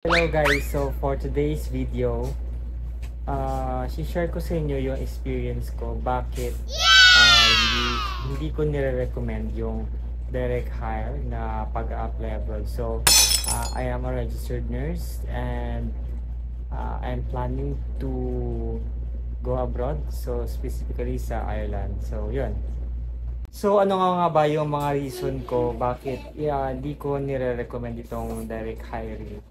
Hello guys, so for today's video, share ko sa inyo yung experience ko bakit hindi ko nire-recommend yung direct hire na pag-up level. So, I am a registered nurse and I'm planning to go abroad, so specifically sa Ireland. So, yun. So, ano nga ba yung mga reason ko bakit hindi ko nire-recommend itong direct hiring?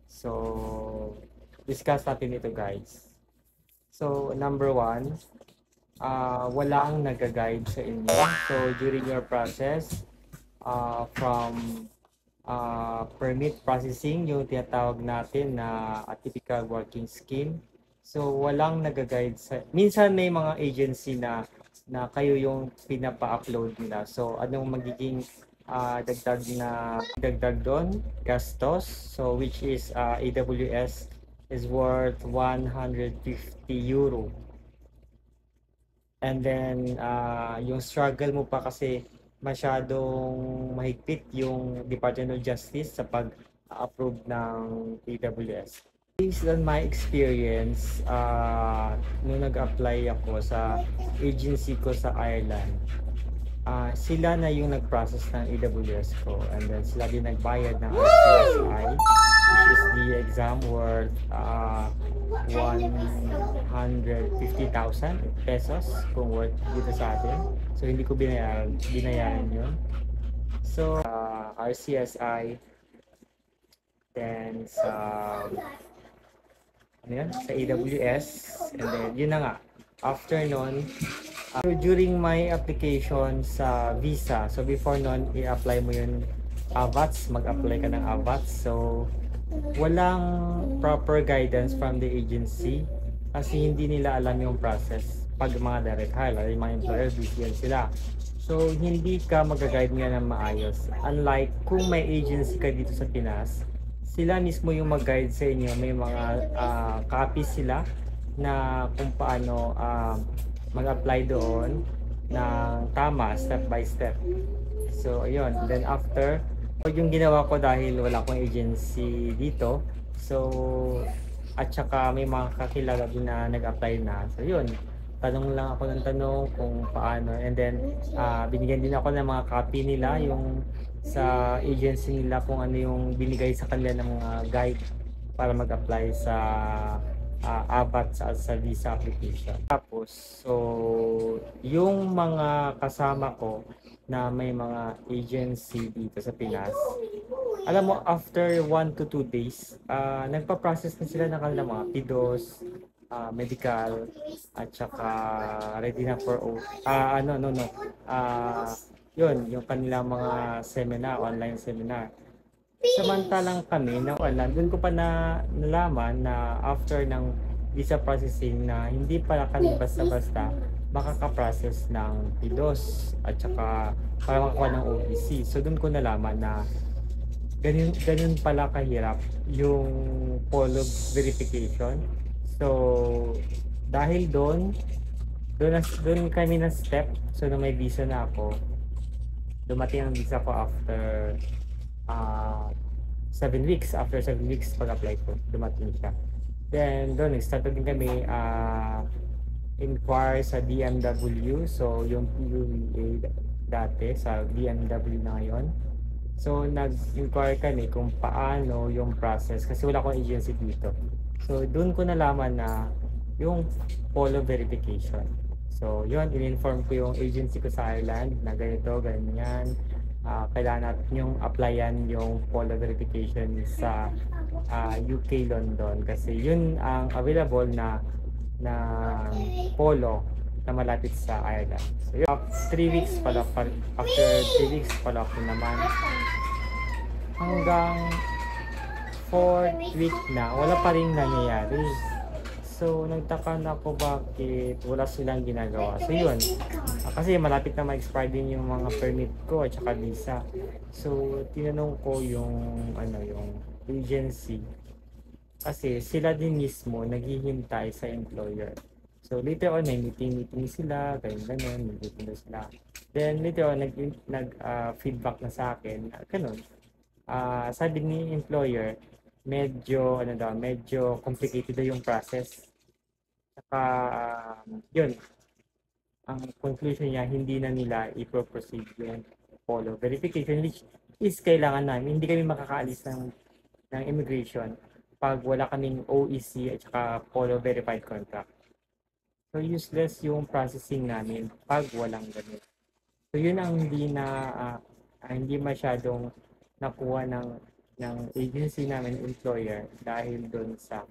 So, discuss natin ito guys. So, number one, walang nag-guide sa inyo. So, during your process, from permit processing, yung tinatawag natin na typical working scheme. So, walang nag-guide sa... Minsan may mga agency na kayo yung pinapa-upload nila. So, anong magiging dagdag doon? Gastos. So, which is AWS is worth 150 euro. And then, yung struggle mo pa kasi masyadong mahigpit yung Department of Justice sa pag-approve ng AWS. Based on my experience, nung nag-apply ako sa agency ko sa Ireland, sila na yung nag-process ng AWS ko, and then sila din nagbayad ng RCSI, which is the exam worth 150,000 pesos kung worth dito sa atin. So hindi ko binayaran yun. So RCSI, then sa sa AWS, and then yun na nga, after nun, during my application sa visa, so before nun i-apply mo yun AVATS, mag-apply ka ng AVATS. So walang proper guidance from the agency kasi hindi nila alam yung process pag mga direct hire, yung mga employer, BCL sila. So hindi ka mag-guide nga ng maayos, unlike kung may agency ka dito sa Pinas, sila mismo yung mag-guide sa inyo. May mga copies sila na kung paano mag-apply doon ng tama, step by step. So ayun, then after, yung ginawa ko dahil wala akong agency dito, so at saka may mga kakilala din na nag-apply na, so yun, tanong lang ako ng tanong kung paano, and then binigyan din ako ng mga copy nila, yung sa agency nila, kung ano yung binigay sa kanila ng mga guide para mag-apply sa AVAT sa visa application. Tapos, so yung mga kasama ko na may mga agency dito sa Pinas, alam mo, after 1 to 2 days, nagpa-process na sila ng kanilang mga PIDOS, medical, at saka ready na for yun, yung kanilang mga seminar, online seminar. Samantalang kami na wala, doon ko pa nalaman na after ng visa processing na hindi pala kami basta-basta makaka-process ng PIDOS at saka para makakuha ng OBC. So doon ko nalaman na ganun pala kahirap yung polo verification. So dahil doon kami na step. So na may visa na ako, dumating ang visa ko after 7 weeks. After 7 weeks pag-apply ko, dumating siya. Then doon nag-start din kami inquire sa BMW. So yung PUA dati sa BMW na ngayon. So nag-inquire kami kung paano yung process kasi wala akong agency dito. So doon ko nalaman na yung polo verification. So yun, in-inform ko yung agency ko sa Ireland na ganito, ganyan. Kailangan natin yung applyan yung polo verification sa UK, London, kasi yun ang available na polo na malapit sa Ireland. So yun, 3 weeks pala, after 3 weeks pala ako naman, hanggang 4th week na wala pa rin nangyayari. So nagtaka na ako bakit wala silang ginagawa. So yun, kasi malapit na ma-expire din yung mga permit ko at saka visa. So tinanong ko yung yung agency, kasi sila din mismo naghihintay sa employer. So later on may meeting sila, ganun, meeting sila. Then later on feedback na sa akin, ganun. Sabi ni employer medyo complicated daw yung process. Saka, yun, ang conclusion niya, hindi na nila i-proceed yung polo verification, which is kailangan namin. Hindi kami makakaalis ng immigration pag wala kaming OEC at saka polo verified contract. So, useless yung processing namin pag walang ganun. So, yun ang hindi masyadong nakuha ng agency namin, employer, dahil doon sa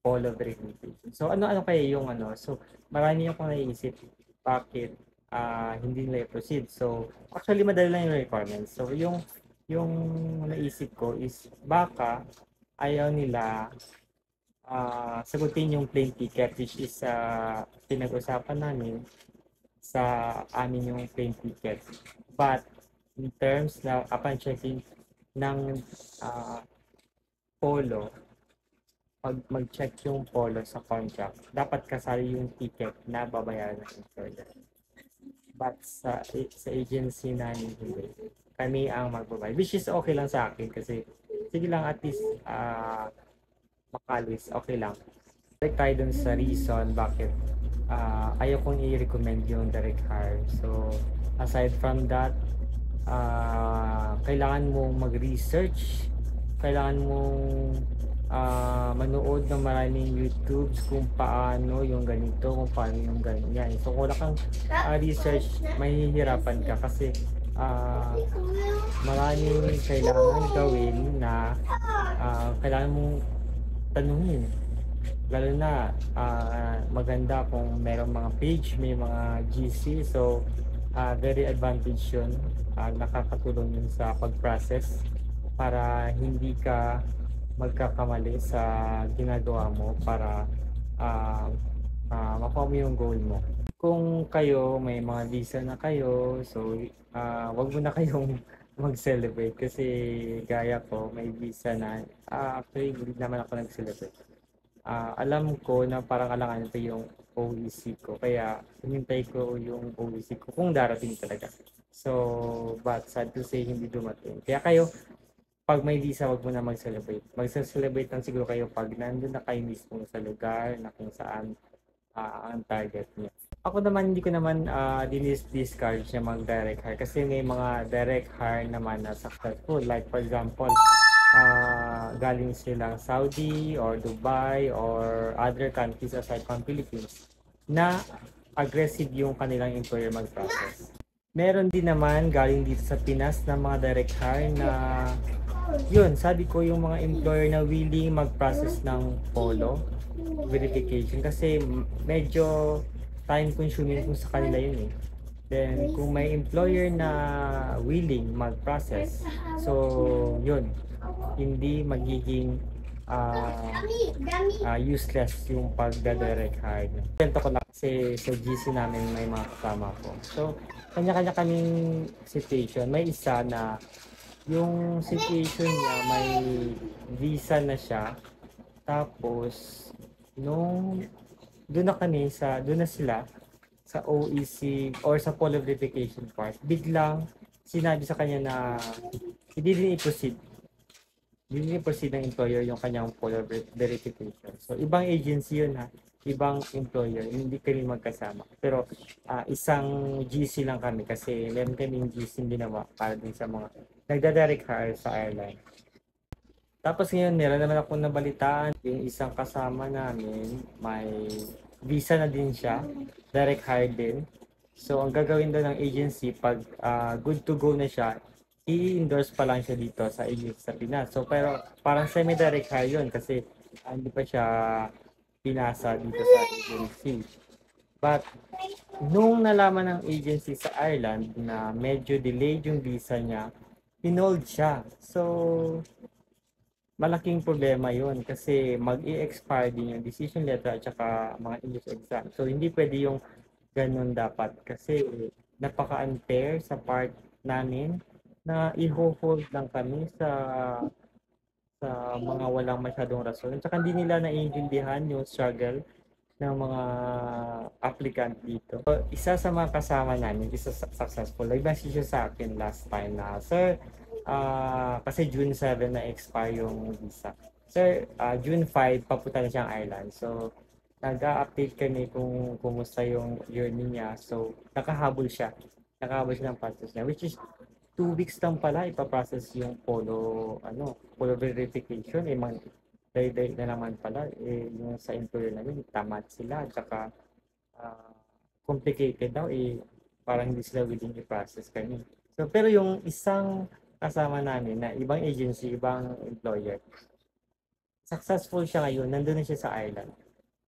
polo verification. So, ano kaya yung So, marami akong naiisip bakit hindi nila i-proceed. So, actually, madali lang yung requirements. So, yung naisip ko is baka ayaw nila sagutin yung plane ticket, which is pinag-usapan namin sa amin yung plane ticket. But in terms na upon checking ng polo, pag mag-check yung polo sa contract, dapat kasali yung ticket na babayaran ng employer. But sa agency namin hindi. Kami ang magbabayad. Which is okay lang sa akin kasi sige lang, at least makalis, okay lang. Balik tayo dun sa reason bakit ayaw kong i-recommend yung direct hire. So, aside from that, kailangan mong mag-research, kailangan mong manood ng maraming YouTubes kung paano yung ganito, kung paano yung ganyan. So, kung wala kang research, mahihirapan ka kasi maraming kailangan gawin na kailangan mong tanungin. Lalo na maganda kung merong mga page, may mga GC. So, very advantage yun. Nakakatulong yun sa pag-process para hindi ka magkakamali sa ginagawa mo para makuha mo yung goal mo. Kung kayo, may mga visa na kayo, so wag mo na kayong mag-celebrate kasi gaya ko, may visa na. Actually, hindi naman ako nag-celebrate. Alam ko na parang alangan ito yung OEC ko, kaya hinintay ko yung OEC ko kung darating talaga. So, but sad to say, hindi dumating. Kaya kayo, pag may visa, wag mo na mag-celebrate. Mag-celebrate lang siguro kayo pag nandun na kayo mismo sa lugar na kung saan ang target niya. Ako naman, hindi ko naman discourage na mag-direct hire kasi may mga direct hire naman na successful. Like for example, galing silang Saudi or Dubai or other countries aside from Philippines na aggressive yung kanilang employer mag-process. Meron din naman galing dito sa Pinas na mga direct hire na yun, sabi ko yung mga employer na willing mag-process ng polo verification kasi medyo time consuming kung sa kanila yun eh. Then kung may employer na willing mag-process, so yun, hindi magiging useless yung pagda-direct hire. Kwento ko lang kasi sa GC namin may mga kasama ko. So, kanya-kanya kaming situation. May isa na yung situation niya, may visa na siya. Tapos, doon na sila sa OEC or sa polo verification part. Biglang sinabi sa kanya na hindi din i-proceed ng employer yung kanyang polo verification. So, ibang agency yun ha. Ibang employer, hindi kami magkasama. Pero isang GC lang kami kasi meron kaming GC ginawa para din sa mga nagda-direct hire sa airline. Tapos ngayon, meron naman ako nabalitaan yung isang kasama namin, may visa na din siya, direct hire din. So, ang gagawin daw ng agency, pag good to go na siya, i-endorse pa lang siya dito sa agency sa Pinas. So, pero parang semi-direct hire yun kasi hindi pa siya pinasa dito sa agency. But, nung nalaman ng agency sa Ireland na medyo delayed yung visa niya, pinold siya. So, malaking problema yun kasi mag-i-expire din yung decision letter at saka mga English exam. So, hindi pwede yung ganun dapat kasi napaka-unfair sa part namin na i-hold lang kami sa mga walang masyadong rason. At saka hindi nila naiintindihan yung struggle ng mga applicant dito. So, isa sa mga kasama namin, isa successful, nag-message siya sa akin last time na, "Sir, Kasi June 7 na expire yung visa. Sir, June 5 papunta na siyang Ireland. So, nag-update kami kung kumusta yung journey niya. So, nakahabol siya. Nakahabol siya ng process niya. Which is, 2 weeks lang pala ipaprocess yung polo verification. Day na naman pala. Yung sa employer namin, tamad sila. Tsaka, ah, complicated daw. Parang hindi sila willing i-process kami. So, pero yung isang kasama namin na ibang agency, ibang employer, successful siya ngayon, nandun na siya sa Ireland.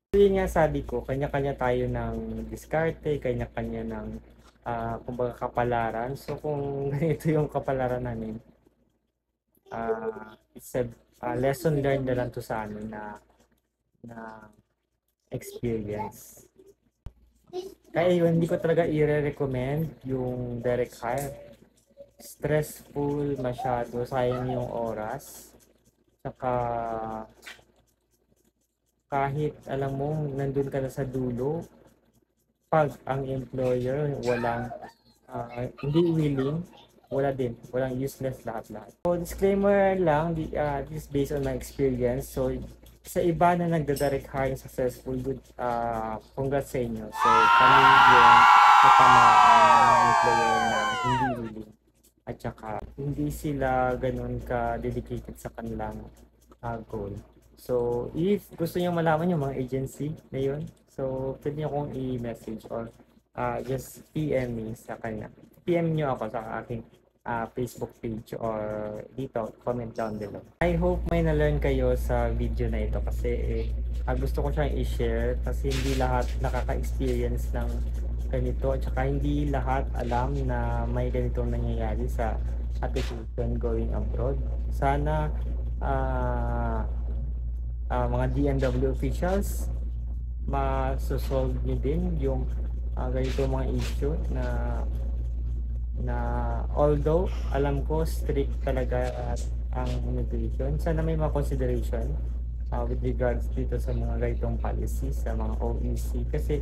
So yun nga sabi ko, kanya-kanya tayo ng diskarte, kanya-kanya ng kumbaga kapalaran. So kung ganito yung kapalaran namin, it's a lesson learned na lang to sa amin na experience. Kaya yun, hindi ko talaga i-recommend yung direct hire. Stressful masyado, sayang yung oras. Saka kahit alam mo nandun ka na sa dulo, pag ang employer hindi willing, walang useless lahat-lahat. So disclaimer lang, this is based on my experience. So sa iba na nagda-direct hire successful, good, congrats sa inyo. So kami yung natamaan ng employer na hindi willing at saka hindi sila ganun ka-dedicated sa kanilang goal. So, if gusto niyo malaman yung mga agency na yun, so pwede niyo akong i-message or just PM me sa kanya. PM niyo ako sa aking Facebook page or dito, comment down below. I hope may na-learn kayo sa video na ito kasi gusto ko siyang i-share kasi hindi lahat nakaka-experience ng ganito at saka hindi lahat alam na may ganitong nangyayari sa application going abroad. Sana mga DMW officials masosolve nyo din yung ganito mga issue na although alam ko strict talaga ang immigration, sana may mga consideration with regards dito sa mga ganitong policies sa mga OEC kasi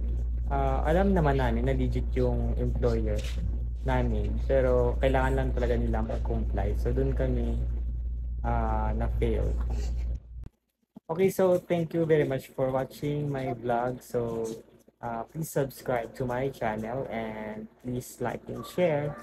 alam naman namin na legit yung employer namin pero kailangan lang talaga nila mag-comply, so doon kami na-fail. Okay, so thank you very much for watching my vlog. So please subscribe to my channel and please like and share.